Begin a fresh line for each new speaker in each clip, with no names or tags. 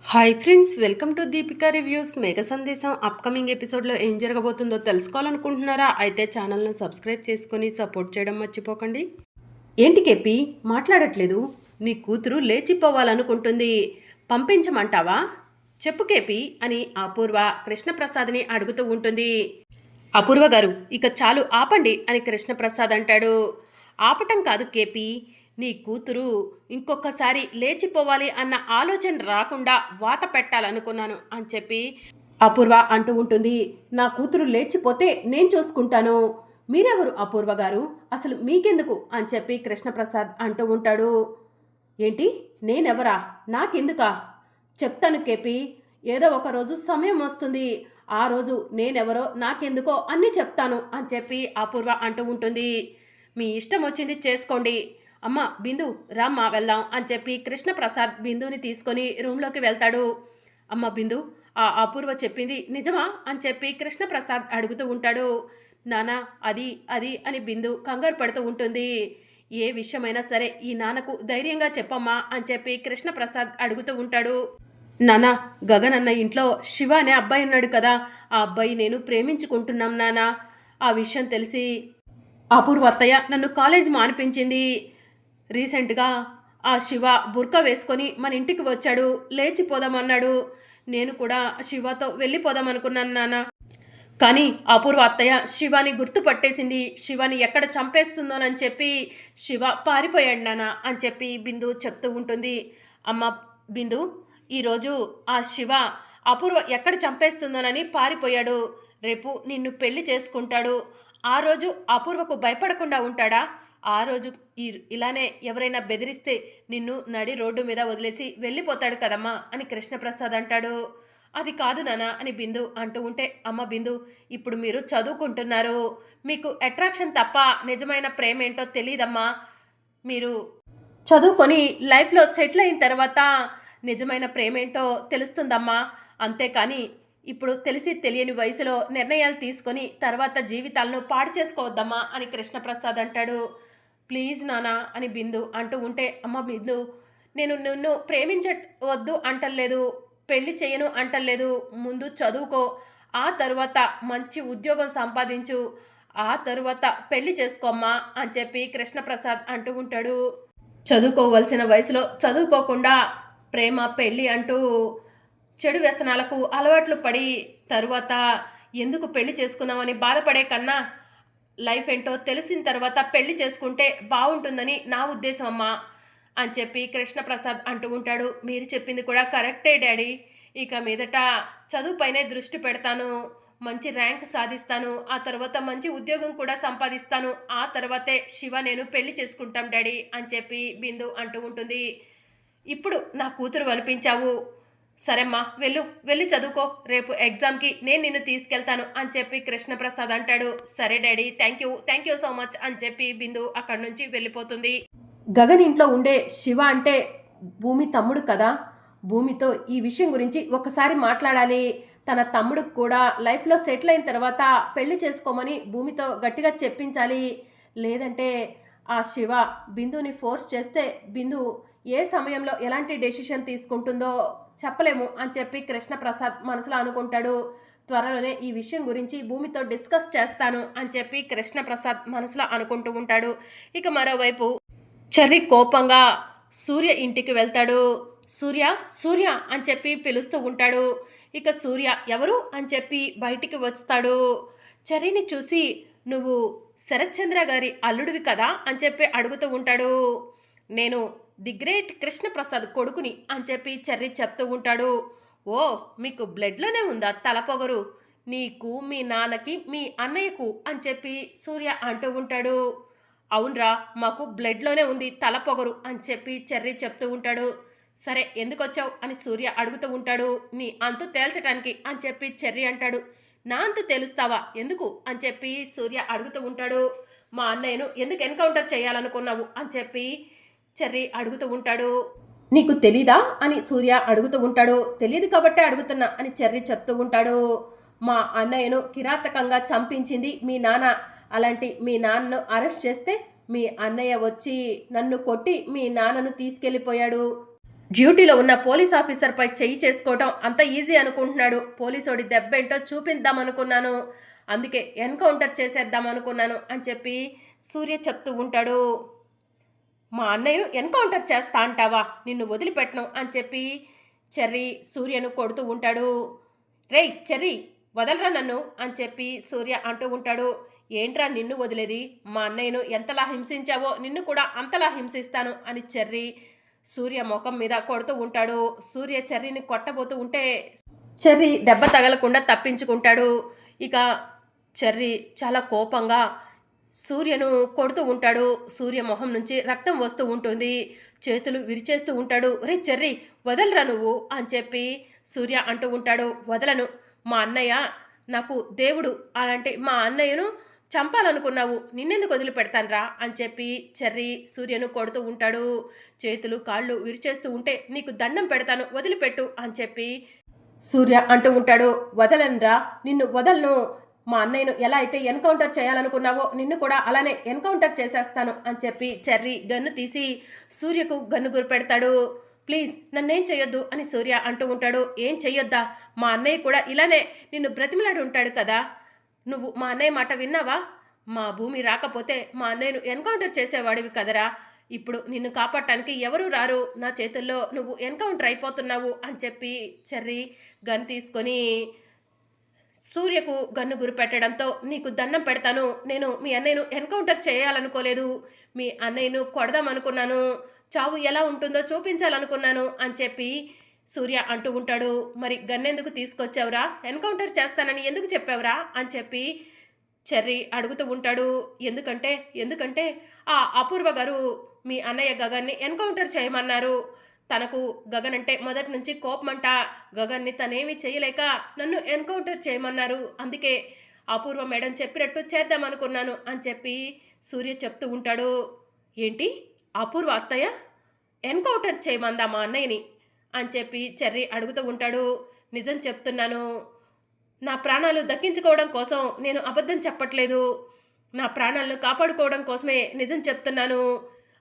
Hi friends, welcome to Deepika reviews. మేఘ సందేశం upcoming ఎపిసోడ్లో ఏం జరగబోతుందో తెలుసుకోవాలనుకుంటున్నారా? అయితే ఛానల్ను సబ్స్క్రైబ్ చేసుకొని సపోర్ట్ చేయడం మర్చిపోకండి. ఏంటి కేపీ మాట్లాడట్లేదు? నీ కూతురు లేచిపోవాలనుకుంటుంది, పంపించమంటావా? చెప్పు కేపీ అని అపూర్వ కృష్ణప్రసాద్ని అడుగుతూ ఉంటుంది. అపూర్వ గారు, ఇక చాలు ఆపండి అని కృష్ణప్రసాద్ అంటాడు. ఆపటం కాదు కేపీ, నీ కూతురు ఇంకొకసారి లేచిపోవాలి అన్న ఆలోచన రాకుండా వాత పెట్టాలనుకున్నాను అని చెప్పి అపూర్వ అంటూ ఉంటుంది. నా కూతురు లేచిపోతే నేను చూసుకుంటాను, మీరెవరు అపూర్వ గారు, అసలు మీకెందుకు అని చెప్పి కృష్ణప్రసాద్ అంటూ ఉంటాడు. ఏంటి నేనెవరా, నాకెందుకా? చెప్తాను కేపీ, ఏదో ఒక రోజు సమయం వస్తుంది, ఆ రోజు నేనెవరో నాకెందుకో అన్నీ చెప్తాను అని చెప్పి అపూర్వ అంటూ ఉంటుంది. మీ ఇష్టం వచ్చింది చేసుకోండి, అమ్మ బిందు రామ్మ వెళ్దాం అని చెప్పి కృష్ణప్రసాద్ బిందుని తీసుకొని రూమ్లోకి వెళ్తాడు. అమ్మ బిందు, ఆ అపూర్వ చెప్పింది నిజమా అని చెప్పి కృష్ణప్రసాద్ అడుగుతూ ఉంటాడు. నానా అది అది అని బిందు కంగారు పడుతూ ఉంటుంది. ఏ విషయమైనా సరే ఈ నాన్నకు ధైర్యంగా చెప్పమ్మా అని చెప్పి కృష్ణప్రసాద్ అడుగుతూ ఉంటాడు. నానా, గగన్ అన్న ఇంట్లో శివ అనే అబ్బాయి ఉన్నాడు కదా, ఆ అబ్బాయి నేను ప్రేమించుకుంటున్నాం నానా. ఆ విషయం తెలిసి అపూర్వ అత్తయ్య నన్ను కాలేజ్ మానిపించింది. రీసెంట్గా ఆ శివ బుర్కా వేసుకొని మన ఇంటికి వచ్చాడు, లేచిపోదామన్నాడు. నేను కూడా శివతో వెళ్ళిపోదామనుకున్నాను నాన్న. కానీ అపూర్వ అత్తయ్య శివాని గుర్తుపట్టేసింది, శివాని ఎక్కడ చంపేస్తుందోనని చెప్పి శివ పారిపోయాడు నాన్న అని చెప్పి బిందు చెప్తూ ఉంటుంది. అమ్మ బిందు, ఈరోజు ఆ శివ అపూర్వ ఎక్కడ చంపేస్తుందోనని పారిపోయాడు, రేపు నిన్ను పెళ్లి చేసుకుంటాడు. ఆ రోజు అపూర్వకు భయపడకుండా ఉంటాడా? ఆ రోజు ఇలానే ఎవరైనా బెదిరిస్తే నిన్ను నడి రోడ్డు మీద వదిలేసి వెళ్ళిపోతాడు కదమ్మా అని కృష్ణప్రసాద్ అంటాడు. అది కాదు నాన్న అని బిందు అంటూ ఉంటే, అమ్మ బిందు, ఇప్పుడు మీరు చదువుకుంటున్నారు, మీకు అట్రాక్షన్ తప్ప నిజమైన ప్రేమ ఏంటో తెలియదమ్మా. మీరు చదువుకొని లైఫ్లో సెటిల్ అయిన తర్వాత నిజమైన ప్రేమ ఏంటో తెలుస్తుందమ్మా. అంతేకాని ఇప్పుడు తెలిసి తెలియని వయసులో నిర్ణయాలు తీసుకొని తర్వాత జీవితాలను పాడు చేసుకోవద్దమ్మా అని కృష్ణప్రసాద్ అంటాడు. ప్లీజ్ నానా అని బిందు అంటూ ఉంటే, అమ్మ బిందు, నేను నిన్ను ప్రేమించవద్దు అంటలేదు, పెళ్లి చేయను అంటలేదు, ముందు చదువుకో, ఆ తరువాత మంచి ఉద్యోగం సంపాదించు, ఆ తరువాత పెళ్లి చేసుకోమ్మా అని చెప్పి కృష్ణప్రసాద్ అంటూ ఉంటాడు. చదువుకోవలసిన వయసులో చదువుకోకుండా ప్రేమ పెళ్ళి అంటూ చెడు వ్యసనాలకు అలవాట్లు పడి తరువాత ఎందుకు పెళ్లి చేసుకున్నామని బాధపడే కన్నా లైఫ్ ఏంటో తెలిసిన తర్వాత పెళ్లి చేసుకుంటే బాగుంటుందని నా ఉద్దేశం అమ్మా అని చెప్పి కృష్ణప్రసాద్ అంటూ ఉంటాడు. మీరు చెప్పింది కూడా కరెక్టే డాడీ, ఇక మీదట చదువుపైనే దృష్టి పెడతాను, మంచి ర్యాంక్ సాధిస్తాను, ఆ తర్వాత మంచి ఉద్యోగం కూడా సంపాదిస్తాను, ఆ తర్వాతే శివ నేను పెళ్లి చేసుకుంటాం డాడీ అని చెప్పి బిందు అంటూ ఉంటుంది. ఇప్పుడు నా కూతురు అనిపించావు, సరేమ్మా వెళ్ళు, వెళ్ళి చదువుకో, రేపు ఎగ్జామ్కి నేను నిన్ను తీసుకెళ్తాను అని చెప్పి కృష్ణప్రసాద్ అంటాడు. సరే daddy, thank you so much అని చెప్పి బిందు అక్కడి నుంచి వెళ్ళిపోతుంది. గగన్ ఇంట్లో ఉండే శివ అంటే భూమి తమ్ముడు కదా, భూమితో ఈ విషయం గురించి ఒకసారి మాట్లాడాలి. తన తమ్ముడికి కూడా లైఫ్లో సెటిల్ అయిన తర్వాత పెళ్లి చేసుకోమని భూమితో గట్టిగా చెప్పించాలి. లేదంటే ఆ శివ బిందుని ఫోర్స్ చేస్తే బిందు ఏ సమయంలో ఎలాంటి డెసిషన్ తీసుకుంటుందో చెప్పలేము అని చెప్పి కృష్ణప్రసాద్ మనసులో అనుకుంటాడు. త్వరలోనే ఈ విషయం గురించి భూమితో డిస్కస్ చేస్తాను అని చెప్పి కృష్ణప్రసాద్ మనసులో అనుకుంటూ ఉంటాడు. ఇక మరోవైపు చెర్రి కోపంగా సూర్య ఇంటికి వెళ్తాడు. సూర్య సూర్య అని చెప్పి పిలుస్తూ ఉంటాడు. ఇక సూర్య ఎవరు అని చెప్పి బయటికి వస్తాడు. చెర్రిని చూసి, నువ్వు శరత్చంద్ర గారి అల్లుడివి కదా అని చెప్పి అడుగుతూ ఉంటాడు. నేను ది గ్రేట్ కృష్ణప్రసాద్ కొడుకుని అని చెప్పి చెర్రి చెప్తూ ఉంటాడు. ఓ, మీకు బ్లడ్లోనే ఉందా తలపొగరు, నీకు మీ నాన్నకి మీ అన్నయ్యకు అని చెప్పి సూర్య అంటూ ఉంటాడు. అవునరా, మాకు బ్లడ్లోనే ఉంది తలపొగరు అని చెప్పి చెర్రి చెప్తూ ఉంటాడు. సరే ఎందుకు వచ్చావు అని సూర్య అడుగుతూ ఉంటాడు. నీ అంతు తేల్చడానికి అని చెప్పి చెర్రి అంటాడు. నా అంతు తెలుస్తావా ఎందుకు అని చెప్పి సూర్య అడుగుతూ ఉంటాడు. మా అన్నయ్యను ఎందుకు ఎన్కౌంటర్ చేయాలనుకున్నావు అని చెప్పి చెర్రి అడుగుతూ ఉంటాడు. నీకు తెలీదా అని సూర్య అడుగుతూ ఉంటాడు. తెలియదు కాబట్టే అడుగుతున్నా అని చెర్రి చెప్తూ ఉంటాడు. మా అన్నయ్యను కిరాతకంగా చంపించింది మీ నాన్న, అలాంటి మీ నాన్నను అరెస్ట్ చేస్తే మీ అన్నయ్య వచ్చి నన్ను కొట్టి మీ నాన్నను తీసుకెళ్ళిపోయాడు. డ్యూటీలో ఉన్న పోలీస్ ఆఫీసర్పై చెయ్యి చేసుకోవడం అంత ఈజీ అనుకుంటున్నాడు. పోలీసోడి దెబ్బేంటో చూపిద్దాం అనుకున్నాను, అందుకే ఎన్కౌంటర్ చేసేద్దాం అనుకున్నాను అని చెప్పి సూర్య చెప్తూ ఉంటాడు. మా అన్నయ్యను ఎన్కౌంటర్ చేస్తా అంటావా, నిన్ను వదిలిపెట్టను అని చెప్పి చెర్రీ సూర్యను కొడుతూ ఉంటాడు. రేయ్ చెర్రీ, వదలరా నన్ను అని చెప్పి సూర్య అంటూ ఉంటాడు. ఏంట్రా నిన్ను వదిలేది, మా అన్నయ్యను ఎంతలా హింసించావో నిన్ను కూడా అంతలా హింసిస్తాను అని చెర్రీ సూర్య ముఖం మీద కొడుతూ ఉంటాడు. సూర్య చెర్రీని కొట్టబోతూ ఉంటే చెర్రీ దెబ్బ తగలకుండా తప్పించుకుంటాడు. ఇక చెర్రీ చాలా కోపంగా సూర్యను కొడుతూ ఉంటాడు. సూర్య మొహం నుంచి రక్తం వస్తూ ఉంటుంది. చేతులు విరిచేస్తూ ఉంటాడు. రే చెర్రీ, వదలరా నువ్వు అని చెప్పి సూర్య అంటూ ఉంటాడు. వదలను, మా అన్నయ్య నాకు దేవుడు, అలాంటి మా అన్నయ్యను చంపాలనుకున్నావు, నిన్నెందుకు వదిలిపెడతాన్రా అని చెప్పి చెర్రీ సూర్యను కొడుతూ ఉంటాడు. చేతులు కాళ్ళు విరిచేస్తూ ఉంటే నీకు దండం పెడతాను, వదిలిపెట్టు అని చెప్పి సూర్య అంటూ ఉంటాడు. వదలనురా, నిన్ను వదలను, మా అన్నయ్యను ఎలా అయితే ఎన్కౌంటర్ చేయాలనుకున్నావో నిన్ను కూడా అలానే ఎన్కౌంటర్ చేసేస్తాను అని చెప్పి చెర్రీ గన్ను తీసి సూర్యకు గన్ను గురిపెడతాడు. ప్లీజ్ నన్నేం చెయ్యొద్దు అని సూర్య అంటూ ఉంటాడు. ఏం చెయ్యొద్దా, మా అన్నయ్య కూడా ఇలానే నిన్ను బ్రతిమలాడి ఉంటాడు కదా, నువ్వు మా అన్నయ్య మాట విన్నావా, మా భూమి రాకపోతే మా అన్నయ్యను ఎన్కౌంటర్ చేసేవాడివి కదరా, ఇప్పుడు నిన్ను కాపాడటానికి ఎవరూ రారు, నా చేతుల్లో నువ్వు ఎన్కౌంటర్ అయిపోతున్నావు అని చెప్పి చెర్రీ గన్ తీసుకొని సూర్యకు గన్ను గురిపెట్టడంతో నీకు దండం పెడతాను, నేను మీ అన్నయ్యను ఎన్కౌంటర్ చేయాలనుకోలేదు, మీ అన్నయ్యను కొడదామనుకున్నాను, చావు ఎలా ఉంటుందో చూపించాలనుకున్నాను అని చెప్పి సూర్య అంటూ ఉంటాడు. మరి గన్నెందుకు తీసుకొచ్చావురా, ఎన్కౌంటర్ చేస్తానని ఎందుకు చెప్పావురా అని చెప్పి చెర్రీ అడుగుతూ ఉంటాడు. ఎందుకంటే ఆ అపూర్వ గారు మీ అన్నయ్య గగన్ని ఎన్కౌంటర్ చేయమన్నారు, తనకు గగన్ అంటే మొదటి నుంచి కోపమంట, గగన్ని తనేమీ చేయలేక నన్ను ఎన్కౌంటర్ చేయమన్నారు, అందుకే అపూర్వ మేడం చెప్పినట్టు చేద్దామనుకున్నాను అని చెప్పి సూర్య చెప్తూ ఉంటాడు. ఏంటి, అపూర్వ అత్తయ్య ఎన్కౌంటర్ చేయమందా మా అన్నయ్యని అని చెప్పి చెర్రీ అడుగుతూ ఉంటాడు. నిజం చెప్తున్నాను, నా ప్రాణాలు దక్కించుకోవడం కోసం నేను అబద్ధం చెప్పట్లేదు, నా ప్రాణాలను కాపాడుకోవడం కోసమే నిజం చెప్తున్నాను,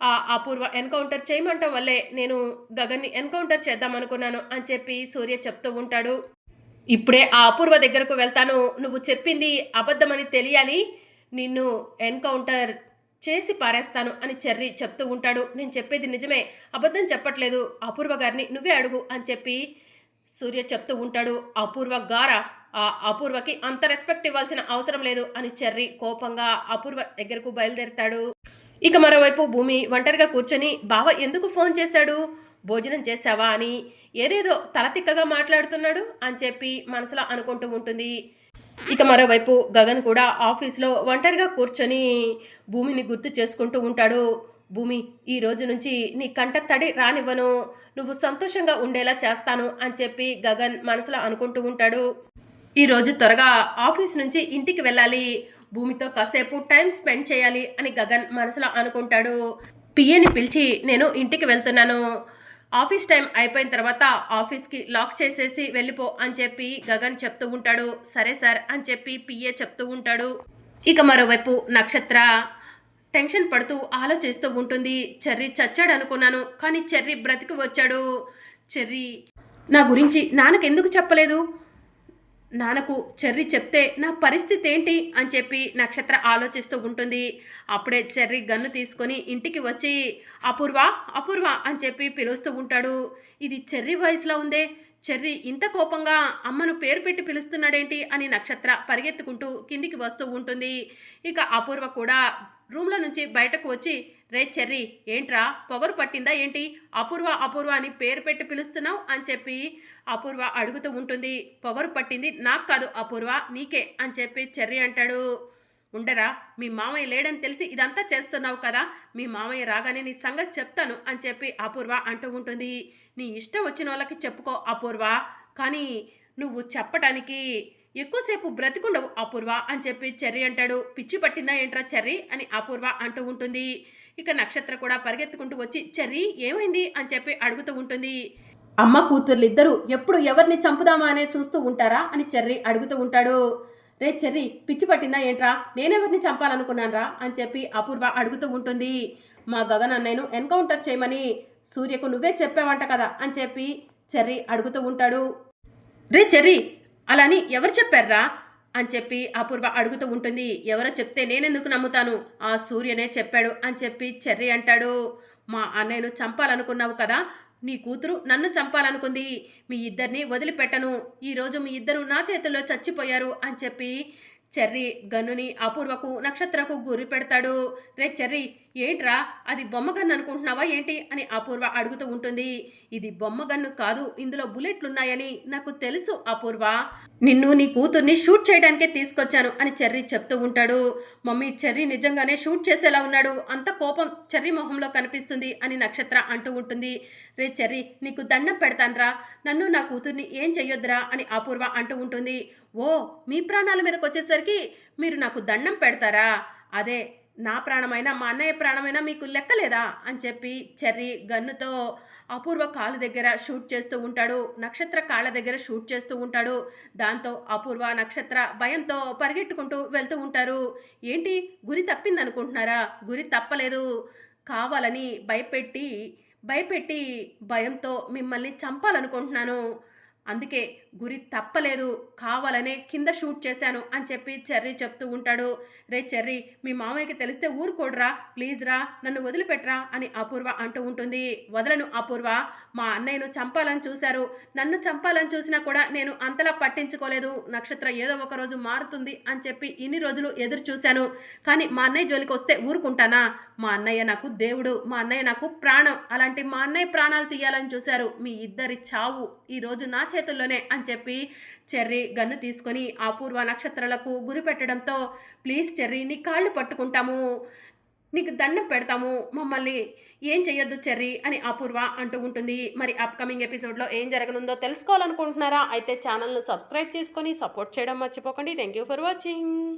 ఆ అపూర్వ ఎన్కౌంటర్ చేయమంటం వల్లే నేను గగన్ని ఎన్కౌంటర్ చేద్దామనుకున్నాను అని చెప్పి సూర్య చెప్తూ ఉంటాడు. ఇప్పుడే ఆ అపూర్వ దగ్గరకు వెళ్తాను, నువ్వు చెప్పింది అబద్ధమని తెలియాలి, నిన్ను ఎన్కౌంటర్ చేసి పారేస్తాను అని చెర్రీ చెప్తూ ఉంటాడు. నేను చెప్పేది నిజమే, అబద్ధం చెప్పట్లేదు, అపూర్వ గారిని నువ్వే అడుగు అని చెప్పి సూర్య చెప్తూ ఉంటాడు. అపూర్వ గారా, ఆ అపూర్వకి అంత రెస్పెక్ట్ ఇవ్వాల్సిన అవసరం లేదు అని చెర్రీ కోపంగా అపూర్వ దగ్గరకు బయలుదేరుతాడు. ఇక మరోవైపు భూమి ఒంటరిగా కూర్చొని బావ ఎందుకు ఫోన్ చేశాడు, భోజనం చేశావా అని ఏదేదో తలతిక్కగా మాట్లాడుతున్నాడు అని చెప్పి మనసులో అనుకుంటూ ఉంటుంది. ఇక మరోవైపు గగన్ కూడా ఆఫీస్లో ఒంటరిగా కూర్చొని భూమిని గుర్తు చేసుకుంటూ ఉంటాడు. భూమి, ఈ రోజు నుంచి నీ కంట తడి రానివ్వను, నువ్వు సంతోషంగా ఉండేలా చేస్తాను అని చెప్పి గగన్ మనసులో అనుకుంటూ ఉంటాడు. ఈరోజు త్వరగా ఆఫీస్ నుంచి ఇంటికి వెళ్ళాలి, భూమితో కాసేపు టైం స్పెండ్ చేయాలి అని గగన్ మనసులో అనుకుంటాడు. పిఏని పిలిచి నేను ఇంటికి వెళ్తున్నాను, ఆఫీస్ టైం అయిపోయిన తర్వాత ఆఫీస్కి లాక్ చేసేసి వెళ్ళిపో అని చెప్పి గగన్ చెప్తూ ఉంటాడు. సరే సార్ అని చెప్పి పిఏ చెప్తూ ఉంటాడు. ఇక మరోవైపు నక్షత్ర టెన్షన్ పడుతూ ఆలోచిస్తూ ఉంటుంది. చెర్రీ చచ్చాడు అనుకున్నాను, కానీ చెర్రీ బ్రతికి వచ్చాడు, చెర్రీ నా గురించి నాన్నకెందుకు చెప్పలేదు, నాన్నకు చెర్రీ చెప్తే నా పరిస్థితి ఏంటి అని చెప్పి నక్షత్ర ఆలోచిస్తూ ఉంటుంది. అప్పుడే చెర్రీ గన్ను తీసుకొని ఇంటికి వచ్చి అపూర్వ అపూర్వ అని చెప్పి పిలుస్తూ ఉంటాడు. ఇది చెర్రీ వాయిస్లో ఉందే, చెర్రీ ఇంత కోపంగా అమ్మను పేరు పెట్టి పిలుస్తున్నాడేంటి అని నక్షత్ర పరిగెత్తుకుంటూ కిందికి వస్తూ ఉంటుంది. ఇక అపూర్వ కూడా రూమ్లో నుంచి బయటకు వచ్చి రే చెర్రీ, ఏంట్రా పొగరు పట్టిందా ఏంటి, అపూర్వ అపూర్వ అని పేరు పెట్టి పిలుస్తున్నావు అని చెప్పి అపూర్వ అడుగుతూ ఉంటుంది. పొగరు పట్టింది నాకు కాదు అపూర్వ, నీకే అని చెప్పి చెర్రీ అంటాడు. ఉండరా, మీ మామయ్య లేడని తెలిసి ఇదంతా చేస్తున్నావు కదా, మీ మామయ్య రాగానే నీ సంగతి చెప్తాను అని చెప్పి అపూర్వ అంటూ ఉంటుంది. నీ ఇష్టం వచ్చిన వాళ్ళకి చెప్పుకో అపూర్వ, కానీ నువ్వు చెప్పటానికి ఎక్కువసేపు బ్రతికుండవు అపూర్వ అని చెప్పి చెర్రీ అంటాడు. పిచ్చి పట్టిందా ఏంట్రా చెర్రీ అని అపూర్వ అంటూ ఉంటుంది. ఇక నక్షత్ర కూడా పరిగెత్తుకుంటూ వచ్చి చెర్రీ ఏమైంది అని చెప్పి అడుగుతూ ఉంటుంది. అమ్మ కూతుర్లు ఇద్దరు ఎప్పుడు ఎవరిని చంపుదామా అనే చూస్తూ ఉంటారా అని చెర్రీ అడుగుతూ ఉంటాడు. రే చెర్రీ, పిచ్చి పట్టిందా ఏంట్రా, నేనెవరిని చంపాలనుకున్నానరా అని చెప్పి అపూర్వ అడుగుతూ ఉంటుంది. మా గగన్ అన్నయ్యను ఎన్కౌంటర్ చేయమని సూర్యకు నువ్వే చెప్పావంట కదా అని చెప్పి చెర్రీ అడుగుతూ ఉంటాడు. రే చెర్రీ, అలా అని ఎవరు చెప్పారా అని చెప్పి అపూర్వ అడుగుతూ ఉంటుంది. ఎవరో చెప్తే నేనెందుకు నమ్ముతాను, ఆ సూర్యనే చెప్పాడు అని చెప్పి చెర్రీ అంటాడు. మా అన్నయ్యను చంపాలనుకున్నావు కదా, నీ కూతురు నన్ను చంపాలనుకుంది, మీ ఇద్దరిని వదిలిపెట్టను, ఈరోజు మీ ఇద్దరు నా చేతుల్లో చచ్చిపోయారు అని చెప్పి చెర్రీ గన్నుని అపూర్వకు నక్షత్రకు గురి పెడతాడు. రే చెర్రీ, ఏంట్రా అది బొమ్మ గన్ను అనుకుంటున్నావా ఏంటి అని అపూర్వ అడుగుతూ ఉంటుంది. ఇది బొమ్మ గన్ను కాదు, ఇందులో బుల్లెట్లున్నాయని నాకు తెలుసు అపూర్వ, నిన్ను నీ కూతుర్ని షూట్ చేయడానికే తీసుకొచ్చాను అని చెర్రీ చెప్తూ ఉంటాడు. మమ్మీ, చెర్రీ నిజంగానే షూట్ చేసేలా ఉన్నాడు, అంత కోపం చెర్రీ మొహంలో కనిపిస్తుంది అని నక్షత్ర అంటూ ఉంటుంది. రే చెర్రీ, నీకు దండం పెడతాన్రా, నన్ను నా కూతుర్ని ఏం చెయ్యొద్దురా అని అపూర్వ అంటూ ఉంటుంది. ఓ, మీ ప్రాణాల మీదకి వచ్చేసరికి మీరు నాకు దండం పెడతారా, అదే నా ప్రాణమైనా మా అన్నయ్య ప్రాణమైనా మీకు లెక్కలేదా అని చెప్పి చెర్రీ గన్నుతో అపూర్వ కాళ్ళ దగ్గర షూట్ చేస్తూ ఉంటాడు. నక్షత్ర కాళ్ళ దగ్గర షూట్ చేస్తూ ఉంటాడు. దాంతో అపూర్వ నక్షత్ర భయంతో పరిగెట్టుకుంటూ వెళ్తూ ఉంటారు. ఏంటి, గురి తప్పిందనుకుంటున్నారా, గురి తప్పలేదు, కావాలని భయపెట్టి భయంతో మిమ్మల్ని చంపాలనుకుంటున్నాను, అందుకే గురి తప్పలేదు, కావాలనే కింద షూట్ చేశాను అని చెప్పి చెర్రీ చెప్తూ ఉంటాడు. రే చెర్రీ, మీ మామయ్యకి తెలిస్తే ఊరుకోడ్రా, ప్లీజ్ రా, నన్ను వదిలిపెట్రా అని అపూర్వ అంటూ ఉంటుంది. వదలను అపూర్వ, మా అన్నయ్యను చంపాలని చూశారు, నన్ను చంపాలని చూసినా కూడా నేను అంతలా పట్టించుకోలేదు, నక్షత్ర ఏదో ఒక రోజు మారుతుంది అని చెప్పి ఇన్ని రోజులు ఎదురు చూశాను, కానీ మా అన్నయ్య జోలికి వస్తే ఊరుకుంటానా, మా అన్నయ్య నాకు దేవుడు, మా అన్నయ్య నాకు ప్రాణం, అలాంటి మా అన్నయ్య ప్రాణాలు తీయాలని చూశారు, మీ ఇద్దరి చావు ఈరోజు నా చేతుల్లోనే అని చెప్పి చెర్రీ గన్ను తీసుకొని అపూర్వ నక్షత్రాలకు గురి పెట్టడంతో, ప్లీజ్ చెర్రీ, నీ కాళ్ళు పట్టుకుంటాము, నీకు దండం పెడతాము, మమ్మల్ని ఏం చెయ్యొద్దు చెర్రీ అని అపూర్వ అంటూ ఉంటుంది. మరి అప్కమింగ్ ఎపిసోడ్లో ఏం జరగనుందో తెలుసుకోవాలనుకుంటున్నారా? అయితే ఛానల్ను సబ్స్క్రైబ్ చేసుకొని సపోర్ట్ చేయడం మర్చిపోకండి. Thank you for watching.